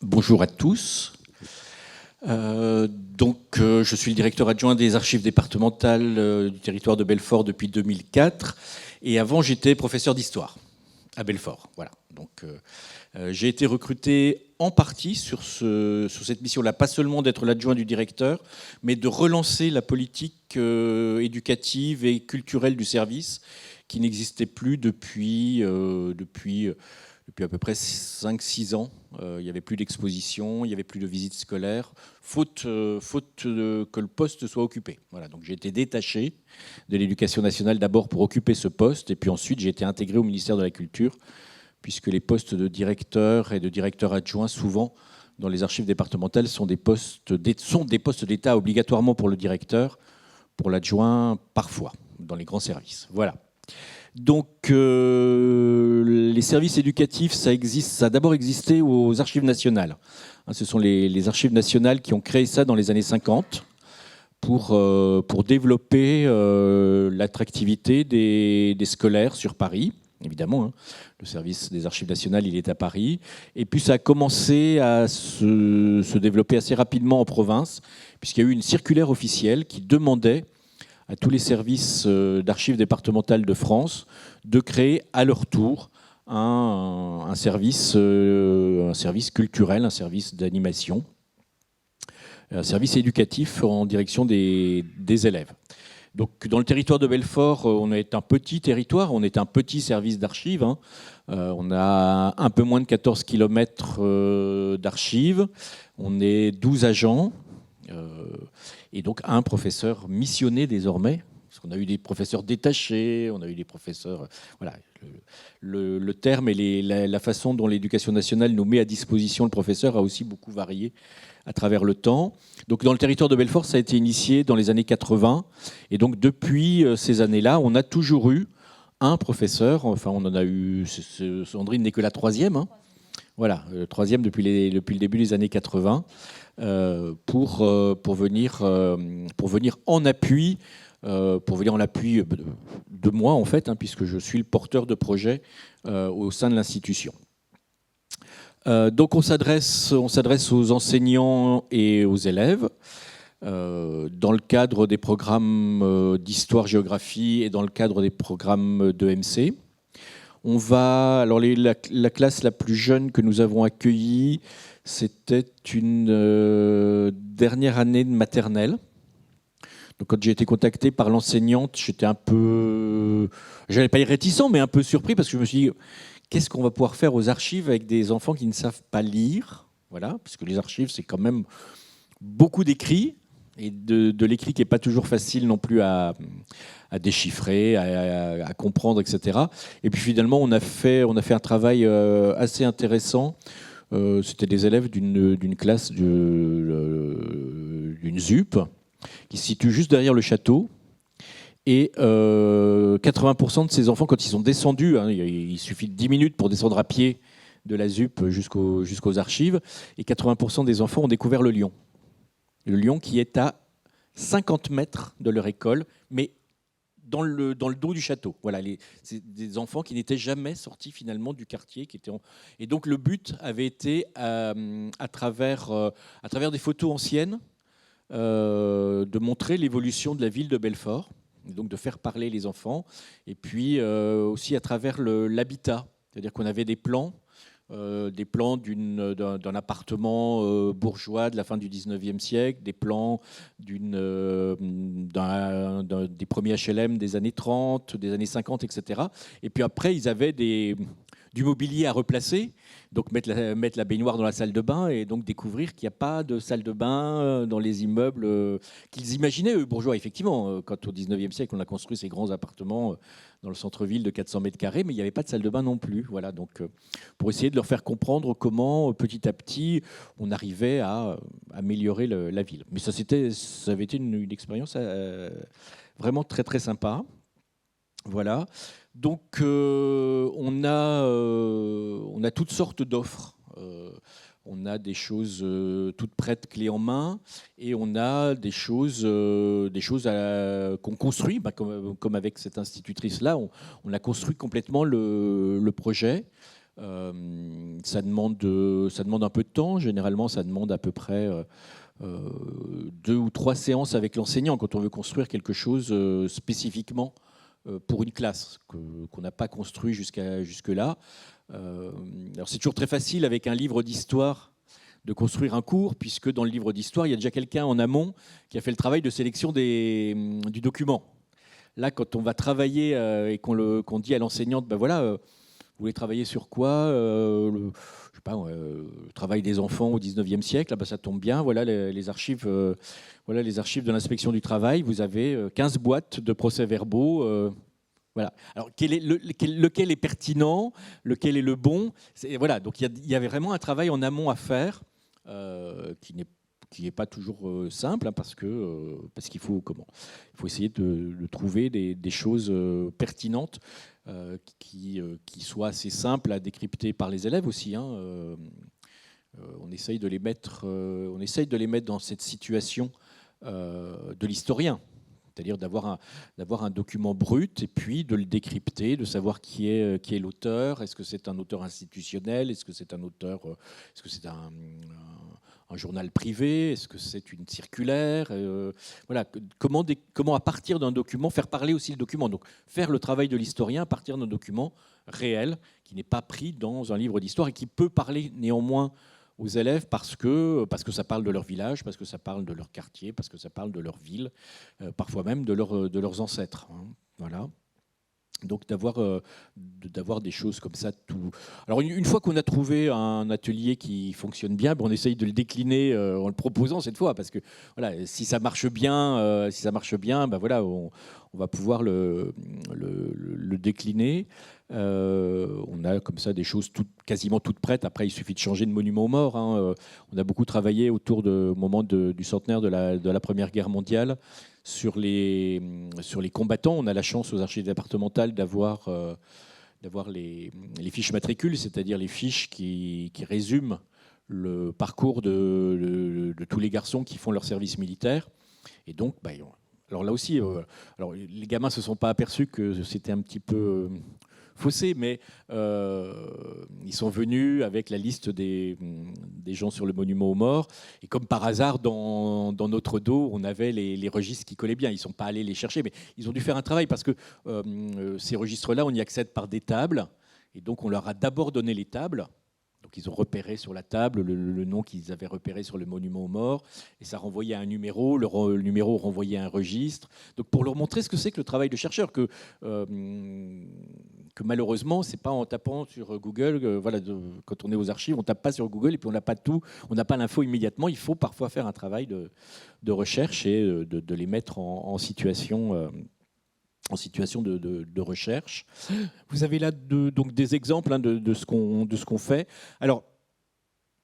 Bonjour à tous. Je suis le directeur adjoint des archives départementales du territoire de Belfort depuis 2004. Et avant, j'étais professeur d'histoire à Belfort. Voilà. J'ai été recruté en partie sur cette mission-là, pas seulement d'être l'adjoint du directeur, mais de relancer la politique éducative et culturelle du service qui n'existait plus depuis à peu près 5-6 ans. Il n'y avait plus d'exposition, il n'y avait plus de visites scolaires, faute que le poste soit occupé. Voilà, donc j'ai été détaché de l'Éducation nationale d'abord pour occuper ce poste, et puis ensuite j'ai été intégré au ministère de la Culture, puisque les postes de directeur et de directeur adjoint, souvent, dans les archives départementales, sont des postes d'État obligatoirement pour le directeur, pour l'adjoint, parfois, dans les grands services. Voilà. Donc, les services éducatifs, ça a d'abord existé aux archives nationales. Ce sont les archives nationales qui ont créé ça dans les années 50 pour développer l'attractivité des scolaires sur Paris, évidemment. Le service des archives nationales, il est à Paris. Et puis, ça a commencé à se développer assez rapidement en province, puisqu'il y a eu une circulaire officielle qui demandait à tous les services d'archives départementales de France de créer à leur tour un service culturel, un service d'animation, un service éducatif en direction des élèves. Donc, dans le territoire de Belfort, on est un petit territoire, on est un petit service d'archives. On a un peu moins de 14 km d'archives, on est 12 agents. Et donc un professeur missionné désormais, parce qu'on a eu des professeurs détachés, on a eu des professeurs... Voilà, le terme et la façon dont l'Éducation nationale nous met à disposition le professeur a aussi beaucoup varié à travers le temps. Donc dans le territoire de Belfort, ça a été initié dans les années 80. Et donc depuis ces années-là, on a toujours eu un professeur, enfin on en a eu... Sandrine n'est que la troisième, Voilà, le troisième depuis le début des années 80. Pour venir en appui de moi en fait, puisque je suis le porteur de projet au sein de l'institution. Donc on s'adresse aux enseignants et aux élèves dans le cadre des programmes d'histoire-géographie et dans le cadre des programmes d'EMC. Alors la classe la plus jeune que nous avons accueillie, c'était une dernière année de maternelle. Donc quand j'ai été contacté par l'enseignante, j'étais j'allais pas dire réticent, mais un peu surpris, parce que je me suis dit, qu'est-ce qu'on va pouvoir faire aux archives avec des enfants qui ne savent pas lire ? Voilà, parce que les archives, c'est quand même beaucoup d'écrits, et de l'écrit qui n'est pas toujours facile non plus à déchiffrer, à comprendre, etc. Et puis finalement, on a fait un travail assez intéressant. C'était des élèves d'une classe d'une ZUP qui se situe juste derrière le château. Et 80% de ces enfants, quand ils sont descendus, il suffit de 10 minutes pour descendre à pied de la ZUP jusqu'aux archives, et 80% des enfants ont découvert le lion. Le lion qui est à 50 mètres de leur école, mais dans le dos du château. Voilà, c'est des enfants qui n'étaient jamais sortis finalement du quartier. Et donc le but avait été, à travers des photos anciennes, de montrer l'évolution de la ville de Belfort, donc de faire parler les enfants, et puis aussi à travers l'habitat. C'est-à-dire qu'on avait des plans d'un appartement bourgeois de la fin du 19e siècle, des plans des premiers HLM des années 30, des années 50, etc. Et puis après, ils avaient du mobilier à replacer, donc mettre la baignoire dans la salle de bain, et donc découvrir qu'il n'y a pas de salle de bain dans les immeubles qu'ils imaginaient, eux, bourgeois. Effectivement, quand au 19e siècle, on a construit ces grands appartements dans le centre-ville de 400 mètres carrés, mais il n'y avait pas de salle de bain non plus. Voilà, donc pour essayer de leur faire comprendre comment, petit à petit, on arrivait à améliorer la ville. Mais ça avait été une expérience vraiment très, très sympa. Voilà. Donc, on a toutes sortes d'offres. On a des choses toutes prêtes, clés en main, et on a des choses qu'on construit, comme avec cette institutrice-là. On a construit complètement le projet. Ça demande un peu de temps. Généralement, ça demande à peu près 2 ou 3 séances avec l'enseignant quand on veut construire quelque chose spécifiquement pour une classe qu'on n'a pas construit jusque-là. Alors c'est toujours très facile avec un livre d'histoire de construire un cours, puisque dans le livre d'histoire, il y a déjà quelqu'un en amont qui a fait le travail de sélection du document. Là, quand on va travailler et qu'on dit à l'enseignante, ben voilà, vous voulez travailler sur quoi je sais pas, le travail des enfants au 19e siècle, ben ça tombe bien, voilà les archives, voilà les archives de l'inspection du travail, vous avez 15 boîtes de procès-verbaux. Voilà. Alors, lequel est pertinent, lequel est le bon, voilà. Donc, il y avait vraiment un travail en amont à faire qui n'est pas toujours simple, hein, parce qu'il faut essayer de trouver des choses pertinentes qui soient assez simples à décrypter par les élèves aussi. Hein. On essaye de les mettre dans cette situation de l'historien. C'est-à-dire d'avoir un document brut et puis de le décrypter, de savoir qui est l'auteur. Est-ce que c'est un auteur institutionnel? Est-ce que c'est un auteur? Est-ce que c'est un journal privé? Est-ce que c'est une circulaire? Voilà. Comment à partir d'un document faire parler aussi le document? Donc faire le travail de l'historien à partir d'un document réel qui n'est pas pris dans un livre d'histoire et qui peut parler néanmoins aux élèves parce que ça parle de leur village, parce que ça parle de leur quartier, parce que ça parle de leur ville, parfois même de leurs ancêtres. Hein. Voilà. Donc d'avoir des choses comme ça. Alors une fois qu'on a trouvé un atelier qui fonctionne bien, on essaye de le décliner en le proposant cette fois, parce que voilà, si ça marche bien, ben voilà, on va pouvoir le décliner. On a comme ça des choses quasiment toutes prêtes. Après, il suffit de changer de monument aux morts. Hein. On a beaucoup travaillé au moment du centenaire de la Première Guerre mondiale sur les combattants. On a la chance aux archives départementales d'avoir les fiches matricules, c'est-à-dire les fiches qui résument le parcours de tous les garçons qui font leur service militaire. Et donc, alors là aussi, alors les gamins ne se sont pas aperçus que c'était un petit peu faussé, mais ils sont venus avec la liste des gens sur le monument aux morts. Et comme par hasard, dans notre dos, on avait les registres qui collaient bien. Ils ne sont pas allés les chercher, mais ils ont dû faire un travail parce que ces registres-là, on y accède par des tables. Et donc, on leur a d'abord donné les tables. Donc, ils ont repéré sur la table le nom qu'ils avaient repéré sur le monument aux morts. Et ça renvoyait à un numéro. Le numéro renvoyait à un registre. Donc, pour leur montrer ce que c'est que le travail de chercheur, que malheureusement, c'est pas en tapant sur Google. Voilà, quand on est aux archives, on tape pas sur Google et puis on n'a pas tout, on n'a pas l'info immédiatement. Il faut parfois faire un travail de recherche et de les mettre en situation de recherche. Vous avez là donc des exemples, hein, de ce qu'on fait. Alors,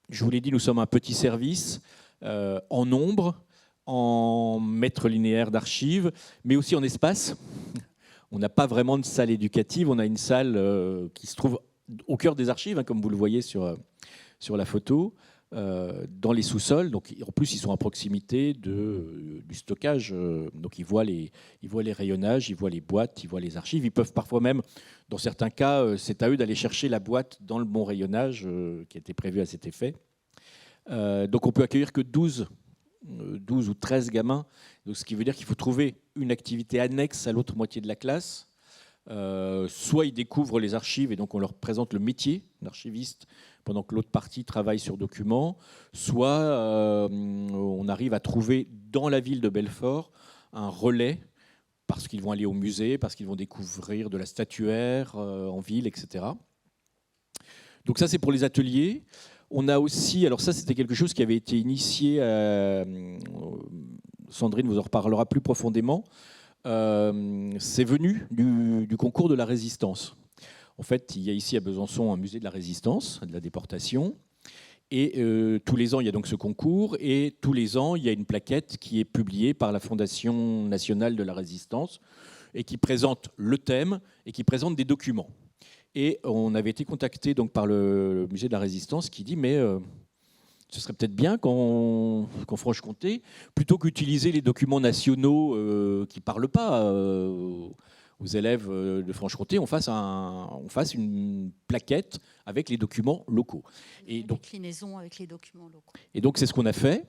je vous l'ai dit, nous sommes un petit service en nombre, en mètres linéaires d'archives, mais aussi en espace. On n'a pas vraiment de salle éducative, on a une salle qui se trouve au cœur des archives, hein, comme vous le voyez sur la photo, dans les sous-sols. Donc, en plus, ils sont à proximité du stockage. Donc, ils voient les rayonnages, ils voient les boîtes, ils voient les archives. Ils peuvent parfois même, dans certains cas, c'est à eux d'aller chercher la boîte dans le bon rayonnage qui a été prévu à cet effet. Donc, on peut accueillir que 12 ou 13 gamins. Donc, ce qui veut dire qu'il faut trouver une activité annexe à l'autre moitié de la classe. Soit ils découvrent les archives et donc on leur présente le métier d'archiviste pendant que l'autre partie travaille sur documents, soit on arrive à trouver dans la ville de Belfort un relais parce qu'ils vont aller au musée, parce qu'ils vont découvrir de la statuaire en ville, etc. Donc ça, c'est pour les ateliers. On a aussi, alors ça, c'était quelque chose qui avait été initié, Sandrine vous en reparlera plus profondément, c'est venu du concours de la Résistance. En fait, il y a ici à Besançon un musée de la Résistance, de la déportation. Et tous les ans, il y a donc ce concours. Et tous les ans, il y a une plaquette qui est publiée par la Fondation nationale de la Résistance et qui présente le thème et qui présente des documents. Et on avait été contacté donc par le musée de la Résistance qui dit mais ce serait peut-être bien qu'en Franche-Comté, plutôt qu'utiliser les documents nationaux qui ne parlent pas aux élèves de Franche-Comté, on fasse une plaquette avec les documents locaux. Et donc, déclinaison avec les documents locaux. Et donc c'est ce qu'on a fait.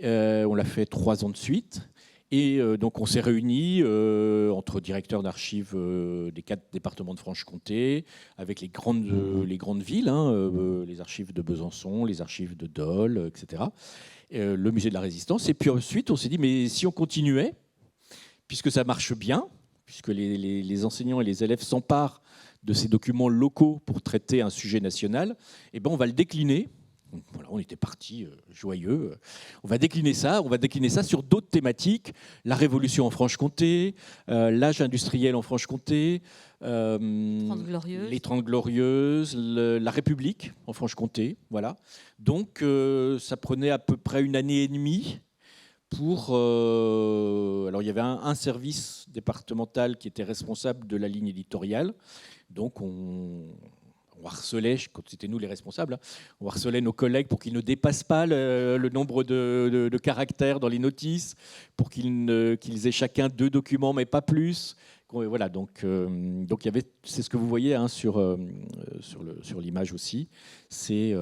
On l'a fait 3 ans de suite. Et donc on s'est réunis entre directeurs d'archives des 4 départements de Franche-Comté, avec les grandes villes, les archives de Besançon, les archives de Dole, etc. Le musée de la Résistance. Et puis ensuite on s'est dit, mais si on continuait, puisque ça marche bien, puisque les enseignants et les élèves s'emparent de ces documents locaux pour traiter un sujet national, eh ben on va le décliner. Voilà, on était partis joyeux. On va décliner ça sur d'autres thématiques. La Révolution en Franche-Comté, l'âge industriel en Franche-Comté, les 30 Glorieuses, la République en Franche-Comté. Voilà. Donc ça prenait à peu près 1 année et demie pour... alors il y avait un service départemental qui était responsable de la ligne éditoriale. Donc on harcelait, quand c'était nous les responsables, on harcelait nos collègues pour qu'ils ne dépassent pas le nombre de caractères dans les notices, pour qu'ils aient chacun 2 documents, mais pas plus. Voilà, donc il y avait, c'est ce que vous voyez sur l'image aussi, ces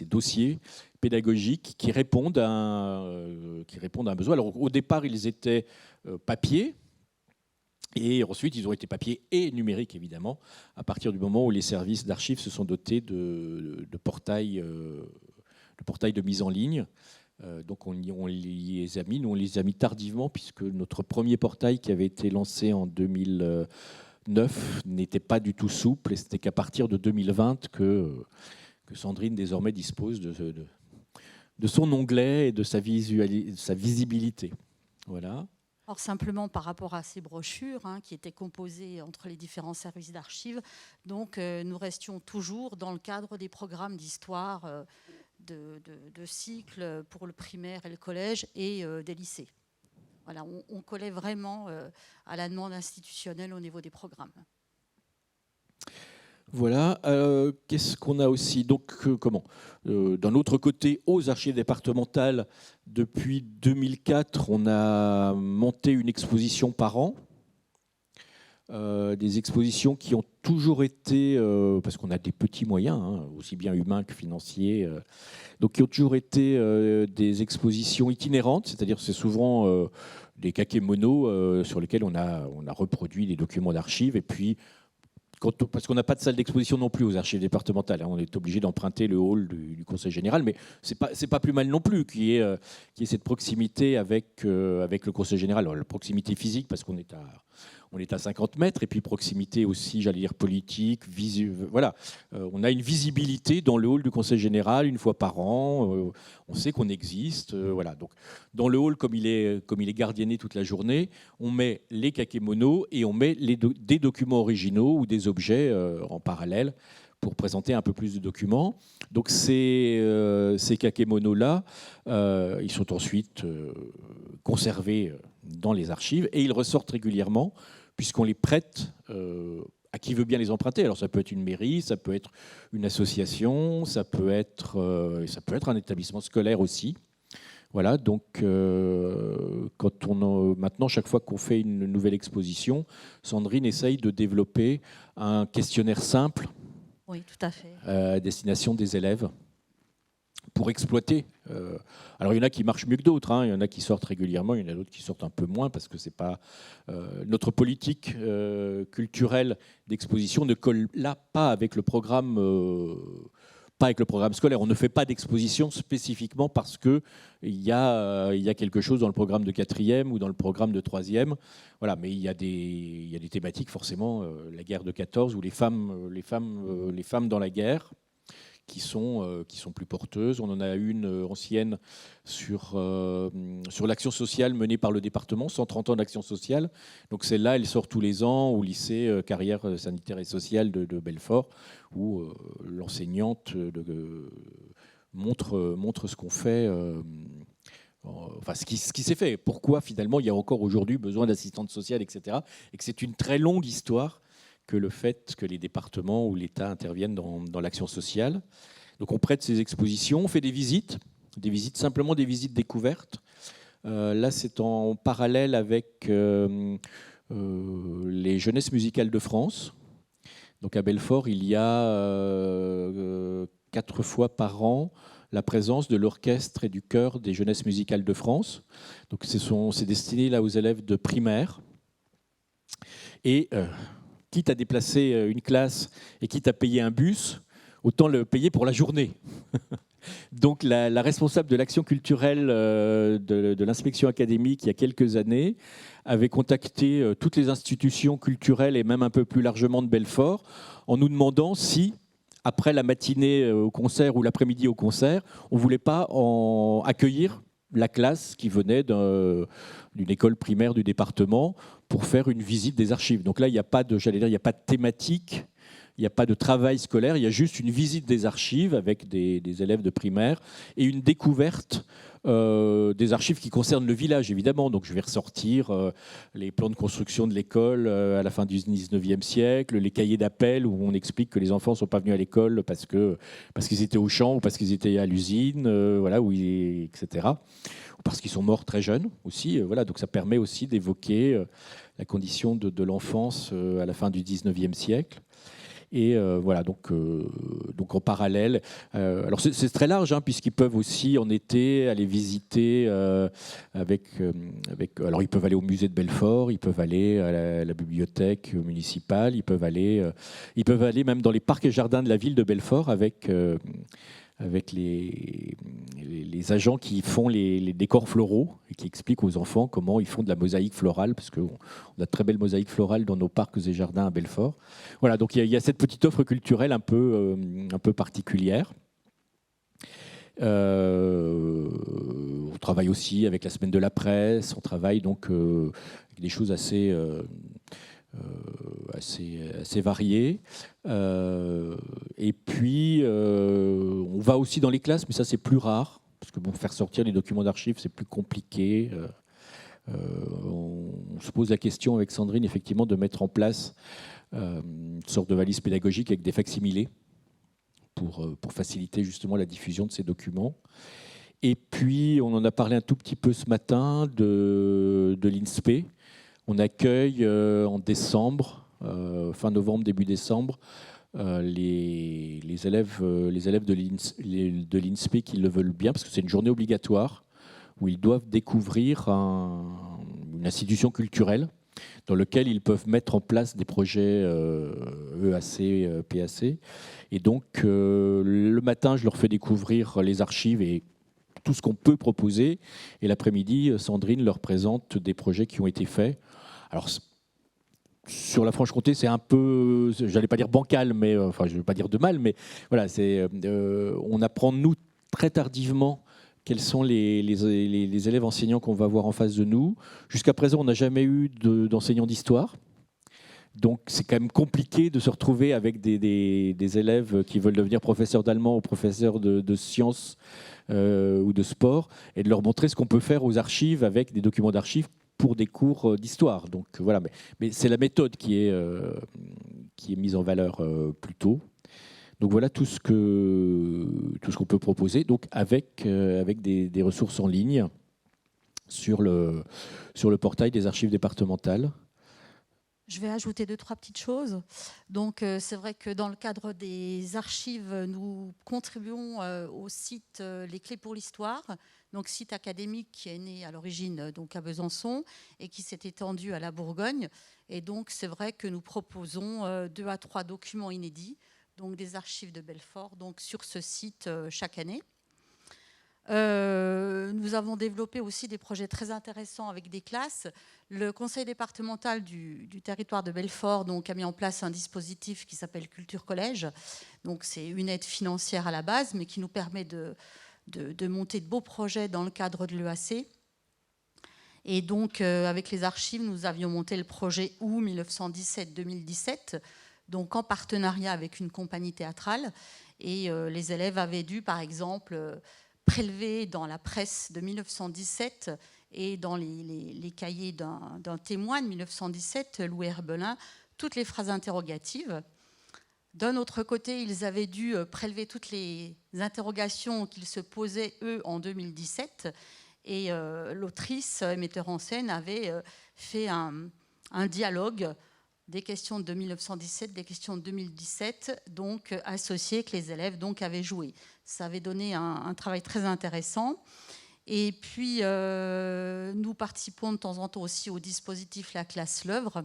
dossiers pédagogiques qui répondent à un besoin. Alors au départ, ils étaient papier. Et ensuite, ils ont été papier et numérique, évidemment, à partir du moment où les services d'archives se sont dotés de portails de mise en ligne. Donc on les a mis, nous on les a mis tardivement, puisque notre premier portail qui avait été lancé en 2009 n'était pas du tout souple, et c'était qu'à partir de 2020 que Sandrine désormais dispose de son onglet et de sa visibilité. Voilà. Or, simplement par rapport à ces brochures qui étaient composées entre les différents services d'archives, donc nous restions toujours dans le cadre des programmes d'histoire de cycle pour le primaire et le collège et des lycées. Voilà, on collait vraiment à la demande institutionnelle au niveau des programmes. Voilà. Qu'est-ce qu'on a aussi? Donc, d'un autre côté, aux archives départementales, depuis 2004, on a monté une exposition par an. Des expositions qui ont toujours été, parce qu'on a des petits moyens, aussi bien humains que financiers, donc qui ont toujours été des expositions itinérantes, c'est-à-dire c'est souvent des kakémonos sur lesquels on a reproduit des documents d'archives, et puis parce qu'on n'a pas de salle d'exposition non plus aux archives départementales. On est obligé d'emprunter le hall du Conseil général, mais c'est pas plus mal non plus qu'il y ait cette proximité avec le Conseil général. Alors, la proximité physique, parce qu'on est à 50 mètres, et puis proximité aussi, j'allais dire, politique, voilà. On a une visibilité dans le hall du Conseil général 1 fois par an. On sait qu'on existe. Voilà. Donc, dans le hall, comme il est gardienné toute la journée, on met les kakémonos et on met des documents originaux ou des objets en parallèle pour présenter un peu plus de documents. Donc ces kakémonos-là, ils sont ensuite conservés dans les archives et ils ressortent régulièrement puisqu'on les prête à qui veut bien les emprunter. Alors ça peut être une mairie, ça peut être une association, ça peut être un établissement scolaire aussi. Voilà, donc maintenant, chaque fois qu'on fait une nouvelle exposition, Sandrine essaye de développer un questionnaire simple. Oui, tout à fait. À destination des élèves pour exploiter. Alors il y en a qui marchent mieux que d'autres, il y en a qui sortent régulièrement, il y en a d'autres qui sortent un peu moins parce que c'est pas notre politique culturelle d'exposition ne colle là pas avec le programme. Pas avec le programme scolaire. On ne fait pas d'exposition spécifiquement parce qu'il y a quelque chose dans le programme de 4e ou dans le programme de 3e. Voilà, mais il y a des thématiques, forcément, la guerre de 14 ou les femmes dans la guerre qui sont plus porteuses. On en a une ancienne sur l'action sociale menée par le département, 130 ans d'action sociale. Donc celle-là, elle sort tous les ans au lycée carrière sanitaire et sociale de Belfort, où l'enseignante montre ce qu'on fait, enfin ce qui s'est fait. Pourquoi finalement il y a encore aujourd'hui besoin d'assistantes sociales, etc. Et que c'est une très longue histoire que le fait que les départements ou l'État interviennent dans l'action sociale. Donc on prête ces expositions, on fait des visites, simplement des visites découvertes. Là, c'est en parallèle avec les Jeunesses musicales de France. Donc à Belfort, il y a 4 fois par an la présence de l'orchestre et du chœur des Jeunesses musicales de France. Donc c'est destiné là aux élèves de primaire. Et quitte à déplacer une classe et quitte à payer un bus, autant le payer pour la journée. Donc la responsable de l'action culturelle de l'inspection académique, il y a quelques années, avait contacté toutes les institutions culturelles et même un peu plus largement de Belfort en nous demandant si, après la matinée au concert ou l'après-midi au concert, on ne voulait pas accueillir la classe qui venait d'une école primaire du département pour faire une visite des archives. Donc là, il n'y a pas de, il n'y a pas de thématique. Il n'y a pas de travail scolaire, il y a juste une visite des archives avec des élèves de primaire et une découverte des archives qui concernent le village, évidemment. Donc je vais ressortir les plans de construction de l'école à la fin du 19e siècle, les cahiers d'appel où on explique que les enfants ne sont pas venus à l'école parce qu'ils étaient au champ ou parce qu'ils étaient à l'usine, voilà, etc. Ou parce qu'ils sont morts très jeunes aussi. Voilà, donc ça permet aussi d'évoquer la condition de l'enfance à la fin du 19e siècle. Et voilà, donc en parallèle, alors c'est très large, hein, puisqu'ils peuvent aussi en été aller visiter alors ils peuvent aller au musée de Belfort, ils peuvent aller à la bibliothèque municipale, ils peuvent aller même dans les parcs et jardins de la ville de Belfort avec les agents qui font les décors floraux et qui expliquent aux enfants comment ils font de la mosaïque florale, parce qu'on a de très belles mosaïques florales dans nos parcs et jardins à Belfort. Voilà, donc il y a cette petite offre culturelle un peu particulière. On travaille aussi avec la Semaine de la Presse, on travaille donc avec des choses assez variées. Et puis, on va aussi dans les classes, mais ça c'est plus rare, parce que bon, faire sortir les documents d'archives, c'est plus compliqué. On se pose la question avec Sandrine, effectivement, de mettre en place une sorte de valise pédagogique avec des facsimilés pour faciliter justement la diffusion de ces documents. Et puis, on en a parlé un tout petit peu ce matin de l'INSPE. On accueille en décembre, fin novembre, début décembre, les élèves de l'INSPE qui le veulent bien, parce que c'est une journée obligatoire où ils doivent découvrir une institution culturelle dans laquelle ils peuvent mettre en place des projets EAC, PAC. Et donc, le matin, je leur fais découvrir les archives et tout ce qu'on peut proposer. Et l'après-midi, Sandrine leur présente des projets qui ont été faits. Alors, sur la Franche-Comté, c'est un peu, j'allais pas dire bancal, mais enfin, je ne veux pas dire de mal, mais voilà, on apprend, nous, très tardivement, quels sont les élèves enseignants qu'on va avoir en face de nous. Jusqu'à présent, on n'a jamais eu d'enseignants d'histoire. Donc, c'est quand même compliqué de se retrouver avec des élèves qui veulent devenir professeurs d'allemand ou professeurs de sciences ou de sport, et de leur montrer ce qu'on peut faire aux archives avec des documents d'archives pour des cours d'histoire. Donc voilà, mais c'est la méthode qui est mise en valeur plus tôt. Donc voilà tout ce qu'on peut proposer, donc avec des ressources en ligne sur le portail des archives départementales. Je vais ajouter 2-3 petites choses. Donc, c'est vrai que dans le cadre des archives, nous contribuons au site Les Clés pour l'Histoire, donc site académique qui est né à l'origine donc à Besançon et qui s'est étendu à la Bourgogne. Et donc, c'est vrai que nous proposons 2 à 3 documents inédits, donc des archives de Belfort, donc sur ce site chaque année. Nous avons développé aussi des projets très intéressants avec des classes. Le conseil départemental du territoire de Belfort donc, a mis en place un dispositif qui s'appelle Culture Collège. Donc, c'est une aide financière à la base, mais qui nous permet de monter de beaux projets dans le cadre de l'EAC. Et donc, avec les archives, nous avions monté le projet OU 1917-2017, donc en partenariat avec une compagnie théâtrale. Et les élèves avaient dû, par exemple, prélever dans la presse de 1917 et dans les cahiers d'un témoin de 1917, Louis Herbelin, toutes les phrases interrogatives. D'un autre côté, ils avaient dû prélever toutes les interrogations qu'ils se posaient, eux, en 2017. Et l'autrice, metteur en scène, avait fait un un dialogue des questions de 1917, des questions de 2017, donc associées que les élèves donc, avaient joué. Ça avait donné un travail très intéressant. Et puis, nous participons de temps en temps aussi au dispositif La classe l'œuvre.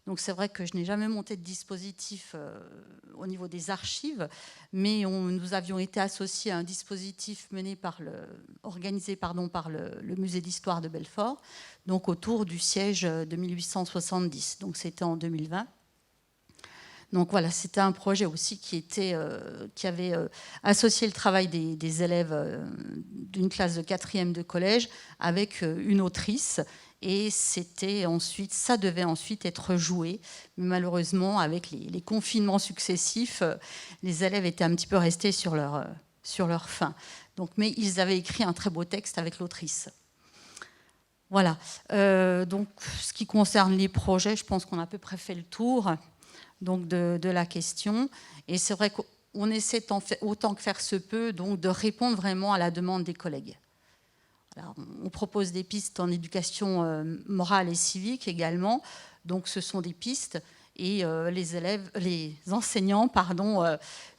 Donc c'est vrai que je n'ai jamais monté de dispositif au niveau des archives, mais nous avions été associés à un dispositif organisé par le Musée d'Histoire de Belfort, donc autour du siège de 1870. Donc c'était en 2020. Donc voilà, c'était un projet aussi qui avait associé le travail des élèves d'une classe de 4e de collège avec une autrice. Et ça devait ensuite être joué. Mais malheureusement, avec les confinements successifs, les élèves étaient un petit peu restés sur leur faim. Donc, mais ils avaient écrit un très beau texte avec l'autrice. Voilà. Donc, ce qui concerne les projets, je pense qu'on a à peu près fait le tour donc de la question. Et c'est vrai qu'on essaie autant que faire se peut donc, de répondre vraiment à la demande des collègues. Alors, on propose des pistes en éducation morale et civique également. Donc, ce sont des pistes et les enseignants,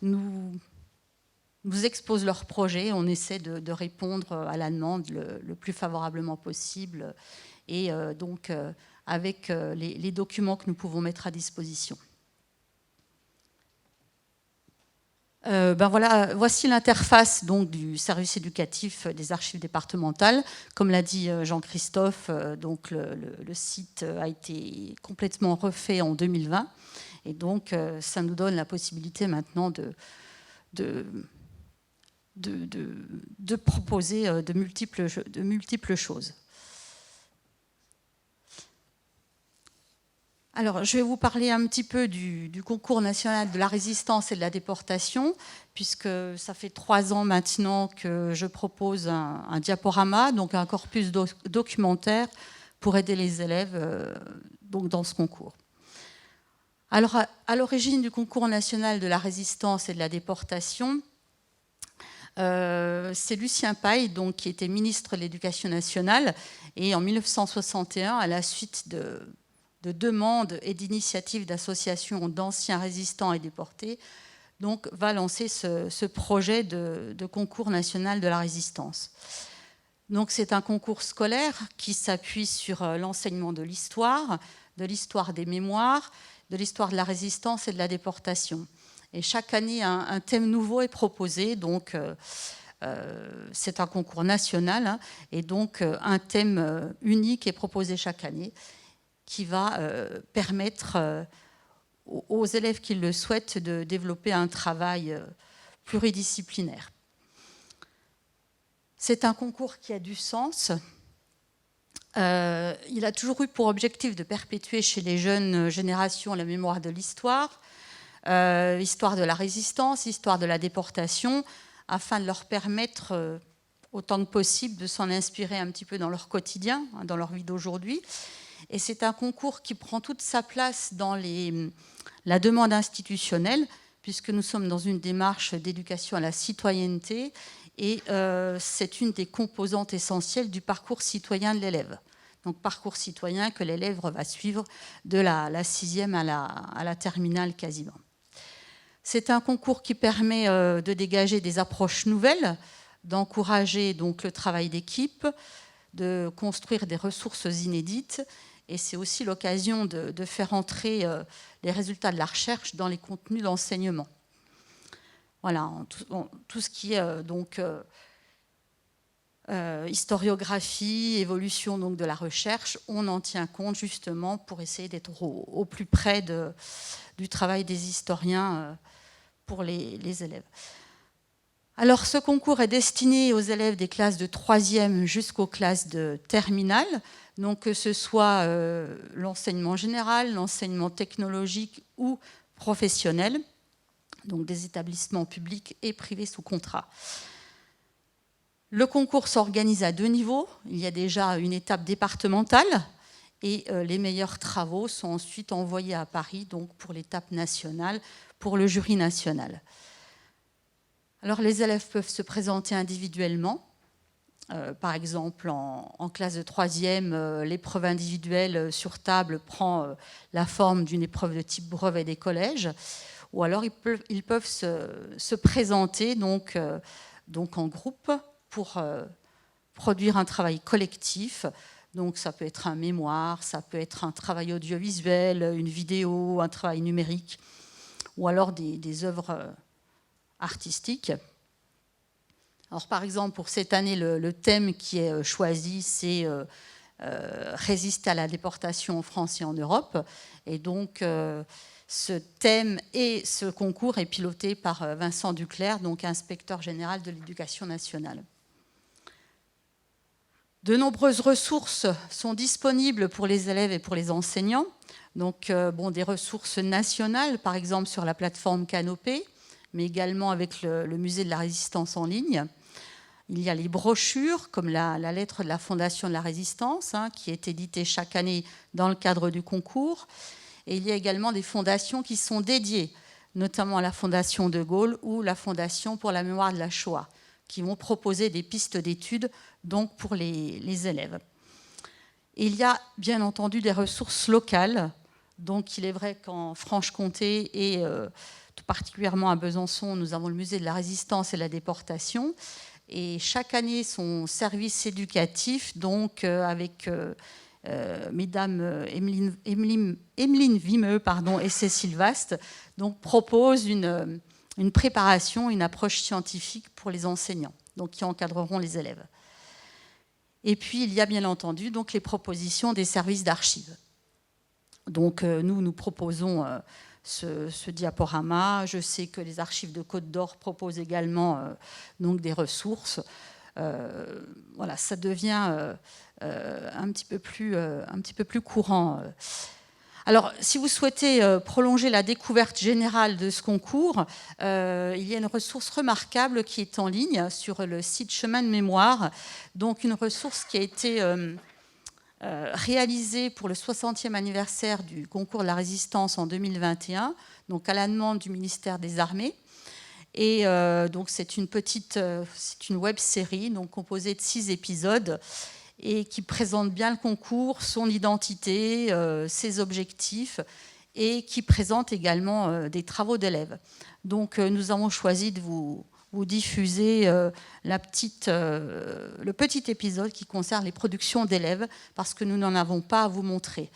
nous exposent leurs projets. On essaie de répondre à la demande le plus favorablement possible et donc avec les documents que nous pouvons mettre à disposition. Voici l'interface donc, du service éducatif des archives départementales. Comme l'a dit Jean-Christophe, donc le site a été complètement refait en 2020. Et donc, ça nous donne la possibilité maintenant de proposer de multiples choses. Alors, je vais vous parler un petit peu du concours national de la résistance et de la déportation, puisque ça fait 3 ans maintenant que je propose un diaporama, donc un corpus documentaire pour aider les élèves donc dans ce concours. Alors, à l'origine du concours national de la résistance et de la déportation, c'est Lucien Paille, donc, qui était ministre de l'Éducation nationale, et en 1961, à la suite de demandes et d'initiatives d'associations d'anciens résistants et déportés, donc va lancer ce projet de concours national de la résistance. Donc c'est un concours scolaire qui s'appuie sur l'enseignement de l'histoire des mémoires, de l'histoire de la résistance et de la déportation. Et chaque année, un thème nouveau est proposé, donc c'est un concours national, et donc un thème unique est proposé chaque année, qui va permettre aux élèves qui le souhaitent de développer un travail pluridisciplinaire. C'est un concours qui a du sens. Il a toujours eu pour objectif de perpétuer chez les jeunes générations la mémoire de l'histoire, histoire de la résistance, histoire de la déportation, afin de leur permettre autant que possible de s'en inspirer un petit peu dans leur quotidien, dans leur vie d'aujourd'hui. Et c'est un concours qui prend toute sa place dans la demande institutionnelle, puisque nous sommes dans une démarche d'éducation à la citoyenneté, et c'est une des composantes essentielles du parcours citoyen de l'élève. Donc parcours citoyen que l'élève va suivre de la 6e à la terminale quasiment. C'est un concours qui permet de dégager des approches nouvelles, d'encourager donc le travail d'équipe, de construire des ressources inédites. Et c'est aussi l'occasion de faire entrer les résultats de la recherche dans les contenus d'enseignement. Voilà, tout ce qui est donc historiographie, évolution donc, de la recherche, on en tient compte justement pour essayer d'être au plus près du travail des historiens pour les élèves. Alors, ce concours est destiné aux élèves des classes de 3e jusqu'aux classes de terminale, donc que ce soit l'enseignement général, l'enseignement technologique ou professionnel, donc des établissements publics et privés sous contrat. Le concours s'organise à 2 niveaux. Il y a déjà une étape départementale et les meilleurs travaux sont ensuite envoyés à Paris donc pour l'étape nationale, pour le jury national. Alors les élèves peuvent se présenter individuellement Par exemple, en classe de 3e, l'épreuve individuelle sur table prend la forme d'une épreuve de type brevet des collèges. Ou alors ils peuvent se présenter donc en groupe pour produire un travail collectif. Donc ça peut être un mémoire, ça peut être un travail audiovisuel, une vidéo, un travail numérique, ou alors des œuvres artistiques. Alors par exemple, pour cette année, le thème qui est choisi, c'est résister à la déportation en France et en Europe. Et donc ce thème et ce concours est piloté par Vincent Duclerc, donc inspecteur général de l'Éducation nationale. De nombreuses ressources sont disponibles pour les élèves et pour les enseignants. Donc, des ressources nationales, par exemple sur la plateforme Canopée, mais également avec le Musée de la Résistance en ligne. Il y a les brochures, comme la lettre de la Fondation de la Résistance, qui est éditée chaque année dans le cadre du concours. Et il y a également des fondations qui sont dédiées, notamment à la Fondation de Gaulle ou la Fondation pour la mémoire de la Shoah, qui vont proposer des pistes d'études donc pour les élèves. Et il y a bien entendu des ressources locales. Donc il est vrai qu'en Franche-Comté et tout particulièrement à Besançon, nous avons le musée de la Résistance et de la déportation. Et chaque année, son service éducatif, donc avec mesdames Emeline Vimeux et Cécile Vaste, donc propose une préparation, une approche scientifique pour les enseignants, donc qui encadreront les élèves. Et puis il y a bien entendu donc les propositions des services d'archives. Donc nous proposons ce diaporama. Je sais que les archives de Côte d'Or proposent également donc des ressources. Voilà, ça devient un petit peu plus courant. Alors, si vous souhaitez prolonger la découverte générale de ce concours, il y a une ressource remarquable qui est en ligne sur le site Chemin de Mémoire. Donc, une ressource qui a été réalisée pour le 60e anniversaire du concours de la Résistance en 2021, donc à la demande du ministère des Armées. Et donc, c'est une web-série donc composée de 6 épisodes et qui présente bien le concours, son identité, ses objectifs, et qui présente également des travaux d'élèves. Donc nous avons choisi de vous diffuser le petit épisode qui concerne les productions d'élèves, parce que nous n'en avons pas à vous montrer.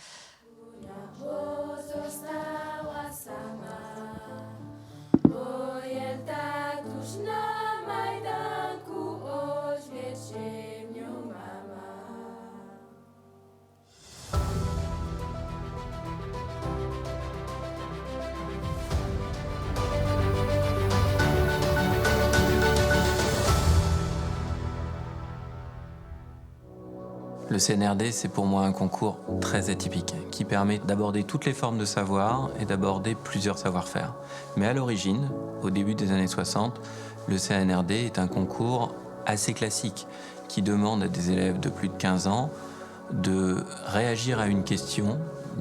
Le CNRD, c'est pour moi un concours très atypique, qui permet d'aborder toutes les formes de savoir et d'aborder plusieurs savoir-faire. Mais à l'origine, au début des années 60, le CNRD est un concours assez classique, qui demande à des élèves de plus de 15 ans de réagir à une question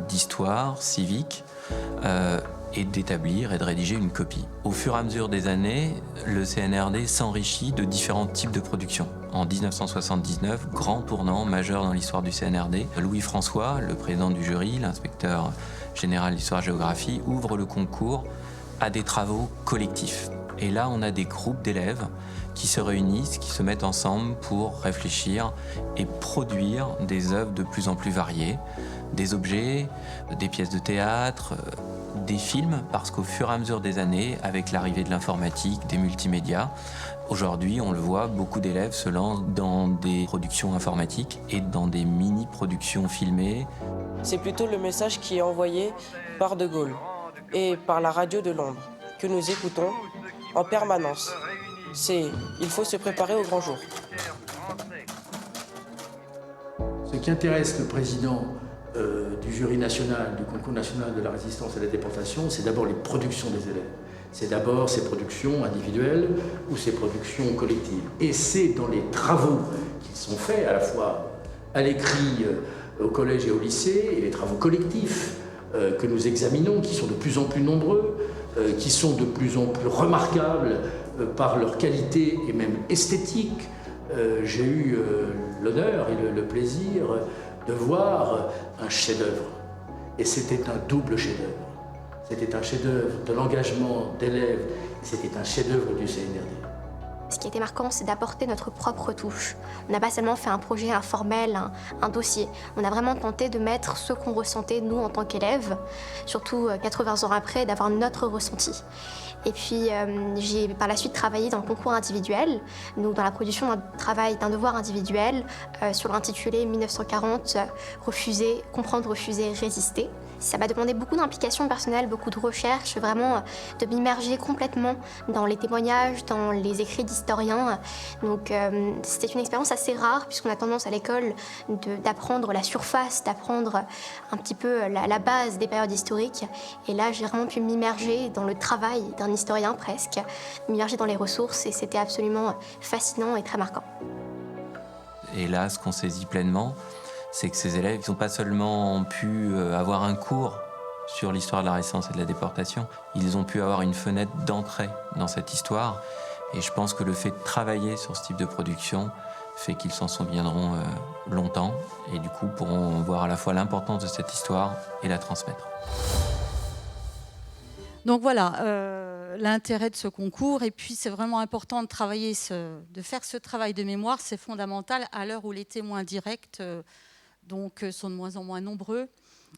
d'histoire civique et d'établir et de rédiger une copie. Au fur et à mesure des années, le CNRD s'enrichit de différents types de productions. En 1979, grand tournant majeur dans l'histoire du CNRD, Louis-François, le président du jury, l'inspecteur général d'histoire-géographie, ouvre le concours à des travaux collectifs. Et là, on a des groupes d'élèves qui se réunissent, qui se mettent ensemble pour réfléchir et produire des œuvres de plus en plus variées, des objets, des pièces de théâtre, des films, parce qu'au fur et à mesure des années, avec l'arrivée de l'informatique, des multimédias, aujourd'hui, on le voit, beaucoup d'élèves se lancent dans des productions informatiques et dans des mini-productions filmées. C'est plutôt le message qui est envoyé par De Gaulle et par la radio de Londres, que nous écoutons en permanence. C'est « il faut se préparer au grand jour ». Ce qui intéresse le président du jury national, du concours national de la résistance et de la déportation, c'est d'abord les productions des élèves. C'est d'abord ces productions individuelles ou ces productions collectives. Et c'est dans les travaux qui sont faits, à la fois à l'écrit au collège et au lycée, et les travaux collectifs que nous examinons, qui sont de plus en plus nombreux, qui sont de plus en plus remarquables par leur qualité et même esthétique, j'ai eu l'honneur et le plaisir de voir un chef-d'œuvre. Et c'était un double chef-d'œuvre. C'était un chef-d'œuvre de l'engagement d'élèves, c'était un chef-d'œuvre du CNRD. Ce qui était marquant, c'est d'apporter notre propre touche. On n'a pas seulement fait un projet informel, un dossier. On a vraiment tenté de mettre ce qu'on ressentait, nous, en tant qu'élèves, surtout 80 ans après, d'avoir notre ressenti. Et puis, j'ai par la suite travaillé dans le concours individuel, donc dans la production d'un devoir individuel sur l'intitulé 1940, refuser, comprendre, refuser, résister. Ça m'a demandé beaucoup d'implication personnelle, beaucoup de recherche, vraiment de m'immerger complètement dans les témoignages, dans les écrits d'historiens. Donc c'était une expérience assez rare, puisqu'on a tendance à l'école d'apprendre la surface, d'apprendre un petit peu la base des périodes historiques. Et là, j'ai vraiment pu m'immerger dans le travail d'un historien presque, m'immerger dans les ressources, et c'était absolument fascinant et très marquant. Et là, ce qu'on saisit pleinement, c'est que ces élèves n'ont pas seulement pu avoir un cours sur l'histoire de la résistance et de la déportation, ils ont pu avoir une fenêtre d'entrée dans cette histoire. Et je pense que le fait de travailler sur ce type de production fait qu'ils s'en souviendront longtemps et du coup pourront voir à la fois l'importance de cette histoire et la transmettre. Donc voilà, l'intérêt de ce concours. Et puis c'est vraiment important de travailler, de faire ce travail de mémoire, c'est fondamental à l'heure où les témoins directs sont de moins en moins nombreux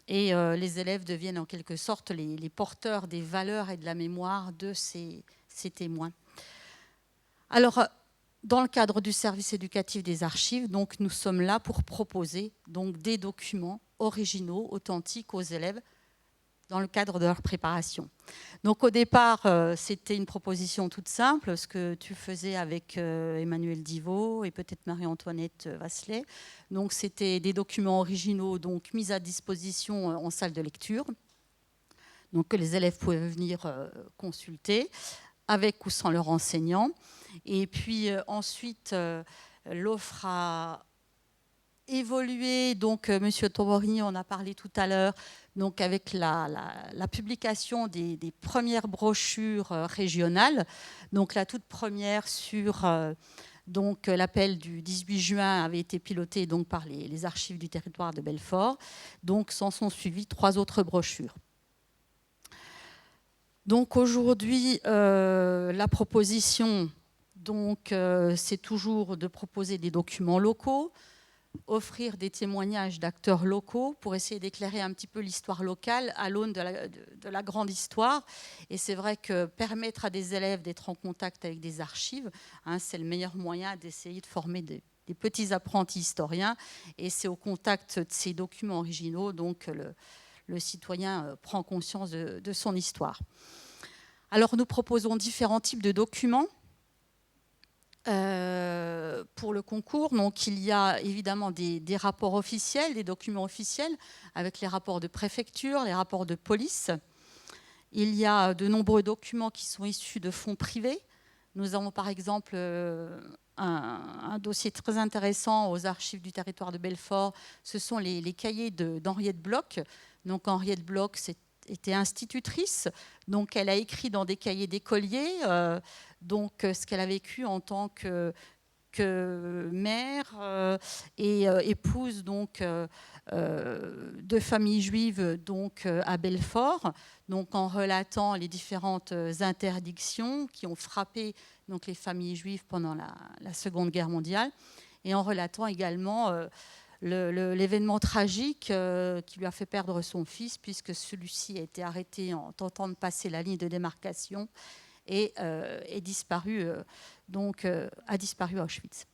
et les élèves deviennent en quelque sorte les porteurs des valeurs et de la mémoire de ces témoins. Alors, dans le cadre du service éducatif des archives, donc, nous sommes là pour proposer donc, des documents originaux, authentiques aux élèves dans le cadre de leur préparation. Donc au départ, c'était une proposition toute simple, ce que tu faisais avec Emmanuel Divot et peut-être Marie-Antoinette Vasselet. Donc c'était des documents originaux donc, mis à disposition en salle de lecture, donc que les élèves pouvaient venir consulter, avec ou sans leur enseignant. Et puis ensuite, l'offre a évolué. Donc Monsieur Tomori, on a parlé tout à l'heure, donc avec la publication des premières brochures régionales. Donc la toute première sur l'appel du 18 juin avait été pilotée donc, par les archives du territoire de Belfort. Donc s'en sont suivies 3 autres brochures. Donc aujourd'hui, la proposition, c'est toujours de proposer des documents locaux, offrir des témoignages d'acteurs locaux pour essayer d'éclairer un petit peu l'histoire locale à l'aune de la grande histoire. Et c'est vrai que permettre à des élèves d'être en contact avec des archives, c'est le meilleur moyen d'essayer de former des petits apprentis historiens. Et c'est au contact de ces documents originaux donc le citoyen prend conscience de son histoire. Alors nous proposons différents types de documents pour le concours. Donc il y a évidemment des rapports officiels, des documents officiels avec les rapports de préfecture, les rapports de police. Il y a de nombreux documents qui sont issus de fonds privés. Nous avons par exemple un dossier très intéressant aux archives du territoire de Belfort. Ce sont les cahiers d'Henriette Bloch. Donc Henriette Bloch était institutrice, donc elle a écrit dans des cahiers d'écoliers ce qu'elle a vécu en tant que mère et épouse donc, de familles juives donc, à Belfort, donc en relatant les différentes interdictions qui ont frappé donc, les familles juives pendant la Seconde Guerre mondiale et en relatant également l'événement tragique qui lui a fait perdre son fils, puisque celui-ci a été arrêté en tentant de passer la ligne de démarcation et a disparu à Auschwitz.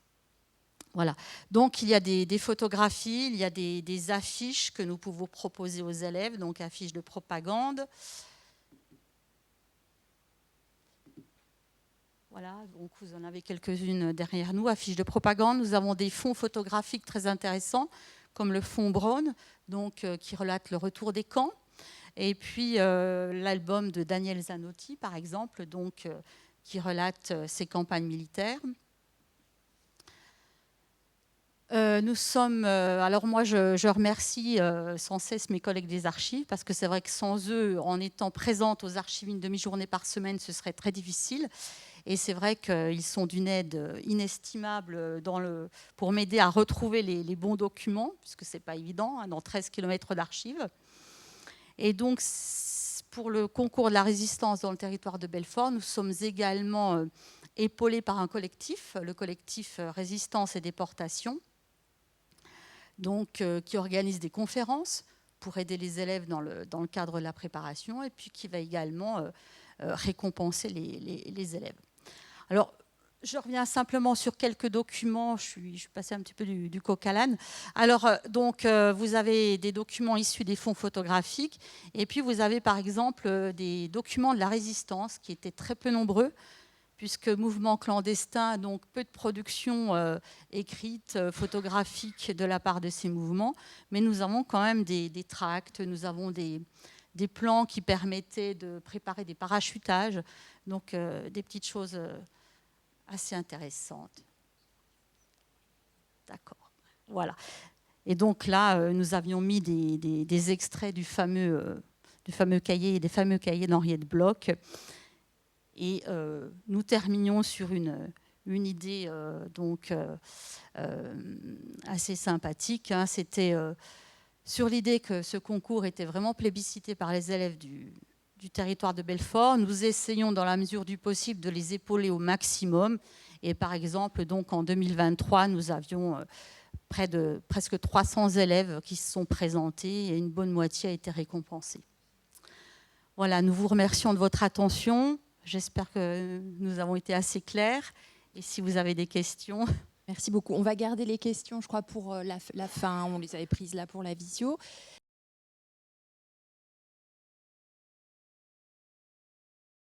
Voilà. Donc il y a des photographies, il y a des affiches que nous pouvons proposer aux élèves, donc affiches de propagande. Voilà, donc vous en avez quelques-unes derrière nous, affiches de propagande. Nous avons des fonds photographiques très intéressants, comme le fonds Braun, qui relate le retour des camps. Et puis l'album de Daniel Zanotti, par exemple, qui relate ses campagnes militaires. Nous sommes, alors moi je remercie sans cesse mes collègues des archives, parce que c'est vrai que sans eux, en étant présente aux archives une demi-journée par semaine, ce serait très difficile. Et c'est vrai qu'ils sont d'une aide inestimable pour m'aider à retrouver les bons documents, puisque ce n'est pas évident, hein, dans 13 km d'archives. Et donc, pour le concours de la résistance dans le territoire de Belfort, nous sommes également épaulés par un collectif, le collectif Résistance et Déportation, donc, qui organise des conférences pour aider les élèves dans le cadre de la préparation, et puis qui va également récompenser les élèves. Alors, je reviens simplement sur quelques documents. Je suis passée un petit peu du coq à l'âne. Alors, donc, vous avez des documents issus des fonds photographiques, et puis vous avez par exemple des documents de la résistance qui étaient très peu nombreux, puisque mouvement clandestin, donc peu de production écrite, photographique de la part de ces mouvements, mais nous avons quand même des tracts, nous avons des plans qui permettaient de préparer des parachutages, donc des petites choses assez intéressantes. D'accord, voilà. Et donc là, nous avions mis des extraits du fameux cahier, des fameux cahiers d'Henriette Bloch. Et nous terminions sur une idée assez sympathique. Hein. C'était sur l'idée que ce concours était vraiment plébiscité par les élèves du territoire de Belfort. Nous essayons dans la mesure du possible de les épauler au maximum. Et par exemple, donc, en 2023, nous avions presque 300 élèves qui se sont présentés et une bonne moitié a été récompensée. Voilà, nous vous remercions de votre attention. J'espère que nous avons été assez clairs. Et si vous avez des questions... Merci beaucoup. On va garder les questions, je crois, pour la fin. On les avait prises là pour la visio.